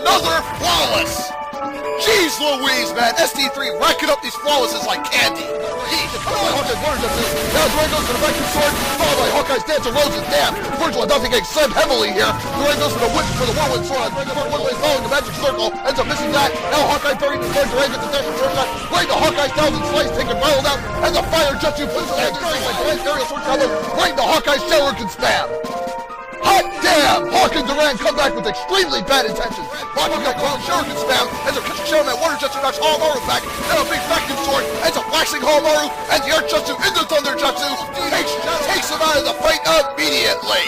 another flawless! Jeez Louise, man, SD3 racking up these flawlesses like candy. Now Duran goes for the vacuum sword, followed by Hawkeye's Dance of Roses. Damn, Virgil nothing getting slammed heavily here. Duran goes for the whip for the whirlwind sword. One way following the magic circle, ends up missing that. Now Hawkeye burying the sword. Duran gets the dash and sword shot. Right to Hawkeye's thousand slice, taking rattled out, and the fire jutsu puts the egg. Duran's aerial sword combo right into Hawkeye's shell can spam. Hot damn! Hawk and Duran come back with extremely bad intentions. Blocking that clone Shuriken spam, ends up catching Shadow Man Water Jutsu, knocks Hamaru back, and a big vacuum sword ends up waxing Hamaru, and the Earth Jutsu into Thunder Jutsu takes him out of the fight immediately.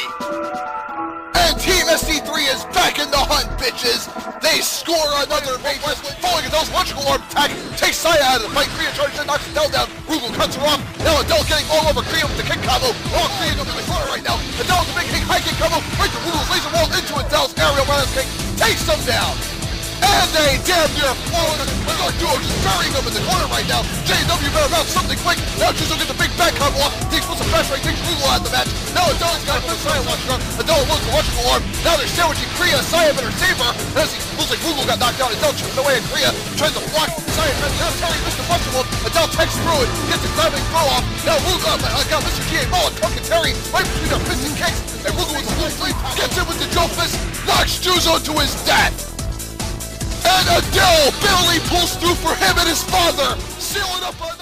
And Team SD3 is back in the hunt, bitches. They score another major, following Adel's electrical orb attack, takes Saya out of the fight. Kriya charges in, knocks Adel down. Rugal cuts her off. Now Adel getting all over Kriya with the kick combo. Oh, Kriya going to the corner right now. Adel's a big kick, high kick combo, right to Rugal's laser wall into Adel's aerial balance kick, takes them down. And they damn near fallen. The Dark Duo just burying them in the corner right now. J.W. better mount something quick. Now Juzo gets the big back combo off. The explosive fast right takes Rugal out of the match. Now Adel's got a flip Saya watching her. Adel loads the electrical orb. Now they're sandwiching Kriya. Saya better save her. As he looks like Rugal got knocked down. Adel chipping away at Kriya. Tries to block Saya. Now Terry missed the punch one. Adel texts through it. Gets a grabbing throw off. Now Rugal got Mr. G.Adel poking Terry right between their fists and kicks. And Rugal with the full sleep gets in with the Joe fist. Knocks Juzo to his death. And Adel barely pulls through for him and his father, sealing up another.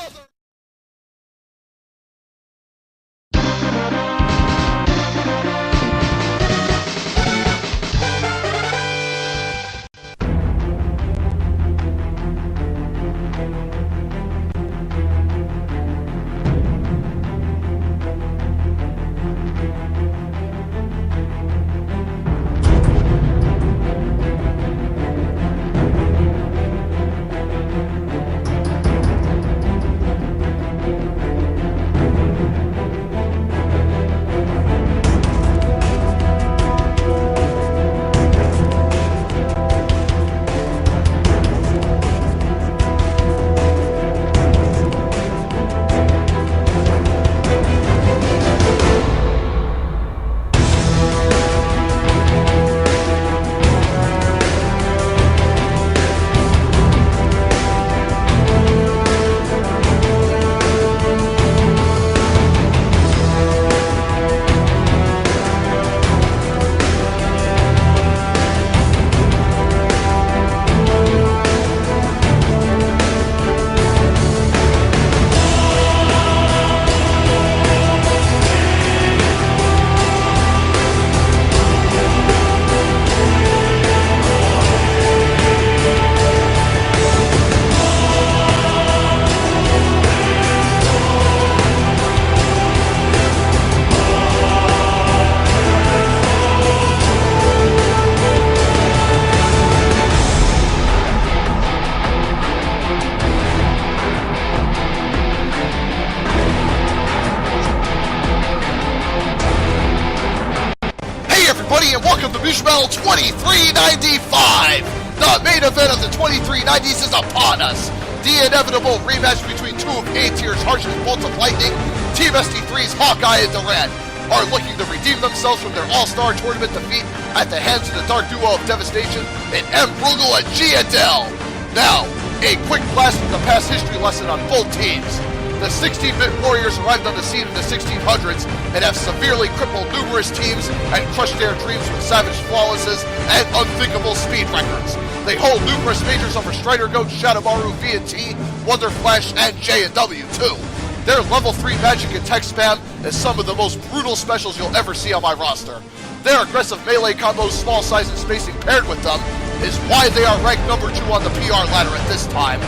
And welcome to M.Rugal 2395! The main event of the 2390s is upon us. The inevitable rematch between two of A-tier's harshest bolts of lightning, Team SD3's Hawkeye and Duran, are looking to redeem themselves from their all-star tournament defeat at the hands of the Dark Duo of Devastation in M.Rugal and G.Adel. Now, a quick blast from the past history lesson on both teams. The 16-bit warriors arrived on the scene in the 1600s and have severely crippled numerous teams and crushed their dreams with savage flawlesses and unthinkable speed records. They hold numerous majors over Strider Goat, Shadowmaru, V&T, Wonder Flash, and J&W too. Their level 3 magic and tech spam is some of the most brutal specials you'll ever see on my roster. Their aggressive melee combos, small size and spacing paired with them is why they are ranked number 2 on the PR ladder at this time.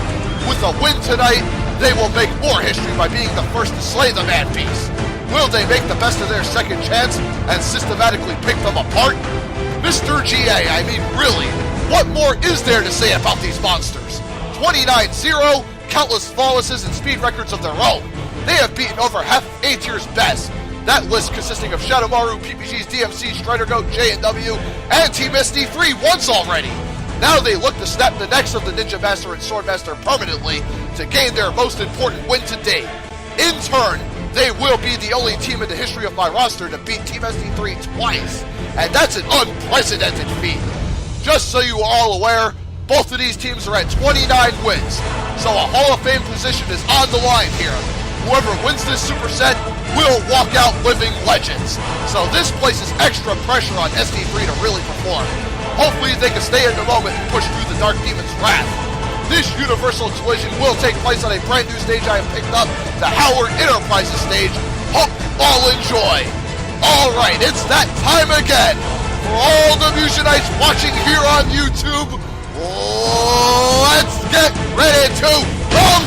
With a win tonight, they will make more history by being the first to slay the man-beast. Will they make the best of their second chance and systematically pick them apart? Mr. GA, I mean really, what more is there to say about these monsters? 29-0, countless flawlesses and speed records of their own. They have beaten over half of A-tier's best. That list consisting of Shadowmaru, PPG's DMC, Strider Goat, J&W, and Team SD3 once already. Now they look to snap the necks of the Ninja Master and Sword Master permanently to gain their most important win to date. In turn, they will be the only team in the history of my roster to beat Team SD3 twice, and that's an unprecedented feat. Just so you are all aware, both of these teams are at 29 wins, so a Hall of Fame position is on the line here. Whoever wins this superset will walk out living legends. So this places extra pressure on SD3 to really perform. Hopefully they can stay in the moment and push through the Dark Demon's wrath. This Universal Collision will take place on a brand new stage I have picked up, the Howard Enterprises stage. Hope you all enjoy. Alright, it's that time again. For all the Musenites watching here on YouTube, let's get ready to rumble!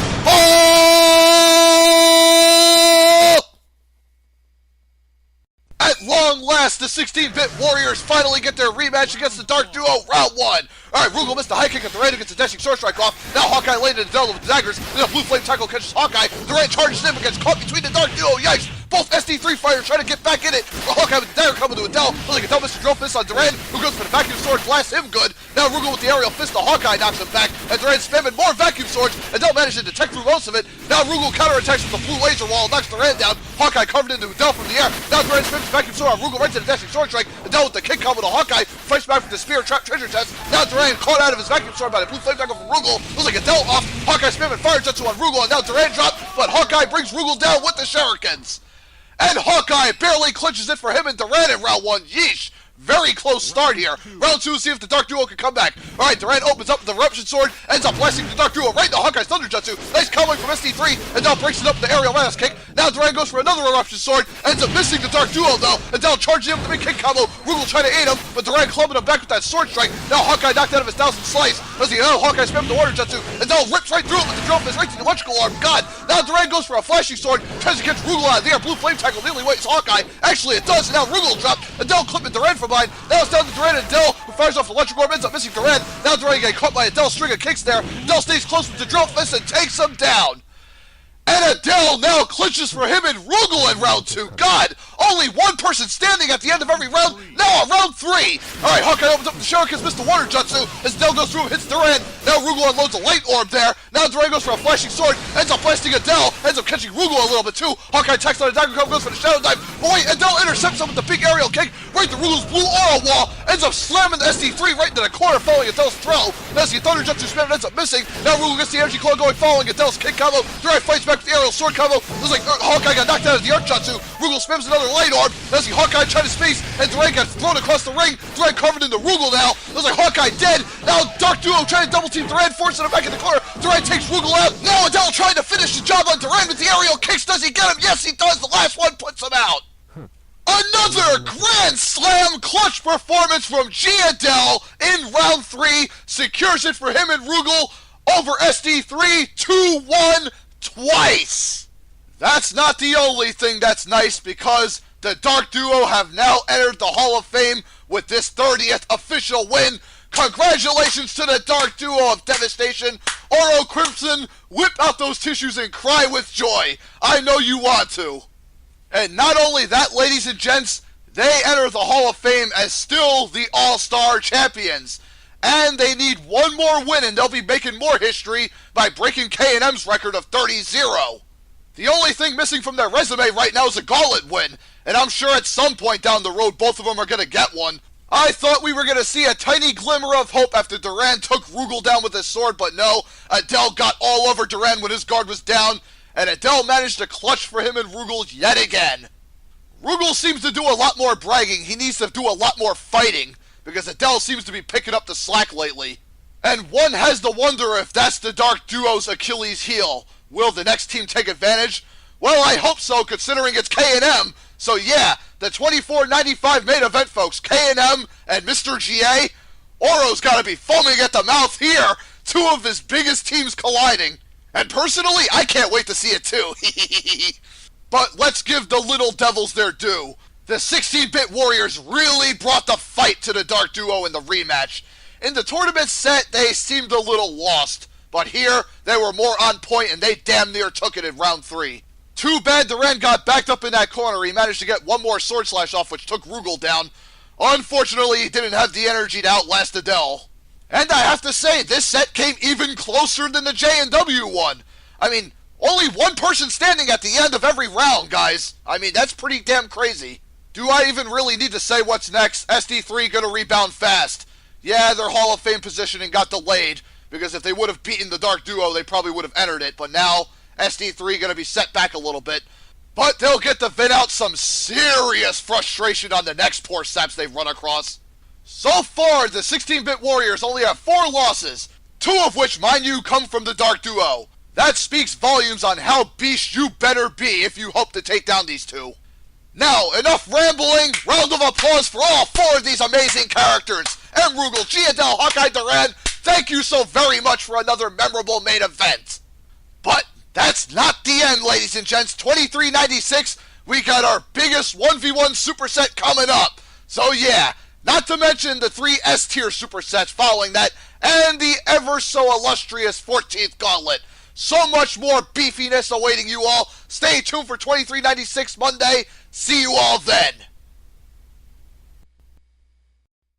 At long last, the 16-bit Warriors finally get their rematch against the Dark Duo, round 1. Alright, Rugal missed the high kick at Duran who gets a dashing sword strike off. Now Hawkeye laid into Adel with the daggers. Then a blue flame tackle catches Hawkeye. Duran charges in but gets caught between the Dark Duo. Yikes! Both SD3 fighters trying to get back in it. Hawkeye with the dagger coming to Adel. Looks like Adel missed a drill fist on Duran, who goes for the vacuum sword, blasts him good. Now Rugal with the aerial fist to Hawkeye knocks him back. And Duran spamming more vacuum swords. Adel manages to detect through most of it. Now Rugal counterattacks with the blue laser wall, knocks Duran down. Hawkeye covered into Adel from the air. Now Duran spams the vacuum sword on Rugal right to the dashing sword strike. Adel with the kick combo to Hawkeye, fights back with the spear trap treasure chest. Now Duran caught out of his vacuum sword by the blue flame tackle from Rugal. Looks like Adel off. Hawkeye spamming fire jutsu on Rugal, and now Duran dropped, but Hawkeye brings Rugal down with the shurikens. And Hawkeye barely clinches it for him and Duran in round 1. Yeesh. Very close start here. Round 2, see if the Dark Duo can come back. Alright, Duran opens up with the Eruption Sword, ends up blasting the Dark Duo right into Hawkeye's Thunder Jutsu. Nice combo from SD3, and now breaks it up with the aerial mass kick. Now Duran goes for another Eruption Sword, ends up missing the Dark Duo though, and now charging him with the big kick combo. Rugal trying to aid him, but Duran clubbing him back with that sword strike. Now Hawkeye knocked out of his 1000 slice. Let's see, now Hawkeye spams the Water Jutsu, and now rips right through it with the drill fist right to the electrical arm. God, now Duran goes for a flashing sword, tries to catch Rugal out of the air. Blue flame tackle nearly waits Hawkeye. Actually, it does, and now Rugal dropped. Adel clipping Duran from behind. Now it's down to Duran and Adel, who fires off electric orb, ends up missing Duran. Now Duran getting caught by Adel's string of kicks there. Adel stays close with the drill fist and takes him down. And Adel now clinches for him and Rugal in round 2. God, only one person standing at the end of every round. Now on round 3. Alright, Hawkeye opens up the shurikens, missed the Water Jutsu. As Adel goes through, hits Duran. Now Rugal unloads a light orb there. Now Duran goes for a flashing sword, ends up blasting Adel, ends up catching Rugal a little bit too. Hawkeye attacks on a dagger combo, goes for the shadow dive. But wait, Adel intercepts him with the big aerial kick right to Rugal's blue aura wall. Ends up slamming the SD3 right into the corner, following Adel's throw. Now the Thunder Jutsu spam ends up missing. Now Rugal gets the energy claw going, following Adel's kick combo. Duran fights back with the aerial sword combo. Looks like Hawkeye got knocked out of the Arc Jutsu. Rugal spams another light orb. Now see Hawkeye trying to space, and Duran gets thrown across the ring. Duran covered into Rugal now. Looks like Hawkeye dead. Now Dark Duo trying to double team Duran, forcing him back in the corner. Duran takes Rugal out. Now Adel trying to finish the job on Duran with the aerial kicks. Does he get him? Yes, he does. The last one puts him out. Another Grand Slam clutch performance from G.Adel in round 3 secures it for him and Rugal over SD3 2-1 twice. That's not the only thing that's nice, because the Dark Duo have now entered the Hall of Fame with this 30th official win. Congratulations to the Dark Duo of Devastation. Oro Crimson, whip out those tissues and cry with joy. I know you want to. And not only that, ladies and gents, they enter the Hall of Fame as still the All-Star Champions. And they need one more win, and they'll be making more history by breaking K&M's record of 30-0. The only thing missing from their resume right now is a gauntlet win, and I'm sure at some point down the road both of them are going to get one. I thought we were going to see a tiny glimmer of hope after Duran took Rugal down with his sword, but no, Adel got all over Duran when his guard was down, and Adel managed to clutch for him and Rugal yet again. Rugal seems to do a lot more bragging. He needs to do a lot more fighting, because Adel seems to be picking up the slack lately. And one has to wonder if that's the Dark Duo's Achilles heel. Will the next team take advantage? Well, I hope so, considering it's K&M. So yeah, the $24.95 main event, folks. K&M and Mr. GA. Oro's got to be foaming at the mouth here. Two of his biggest teams colliding. And personally, I can't wait to see it too. But let's give the Little Devils their due. The 16-bit Warriors really brought the fight to the Dark Duo in the rematch. In the tournament set, they seemed a little lost. But here, they were more on point, and they damn near took it in round 3. Too bad Duran got backed up in that corner. He managed to get one more sword slash off, which took Rugal down. Unfortunately, he didn't have the energy to outlast Adel. And I have to say, this set came even closer than the J&W one. I mean, only one person standing at the end of every round, guys. I mean, that's pretty damn crazy. Do I even really need to say what's next? SD3 gonna rebound fast. Yeah, their Hall of Fame positioning got delayed, because if they would have beaten the Dark Duo, they probably would have entered it, but now SD3 going to be set back a little bit. But they'll get to vent out some serious frustration on the next poor saps they've run across. So far, the 16-bit Warriors only have 4 losses, 2 of which, mind you, come from the Dark Duo. That speaks volumes on how beast you better be if you hope to take down these 2. Now, enough rambling. Round of applause for all 4 of these amazing characters. M.Rugal G.Adel, Hawk and Duran, thank you so very much for another memorable main event. But that's not the end, ladies and gents. 2396, we got our biggest 1v1 superset coming up. So yeah, not to mention the 3 S-tier supersets following that, and the ever so illustrious 14th gauntlet. So much more beefiness awaiting you all. Stay tuned for 2396 Monday. See you all then.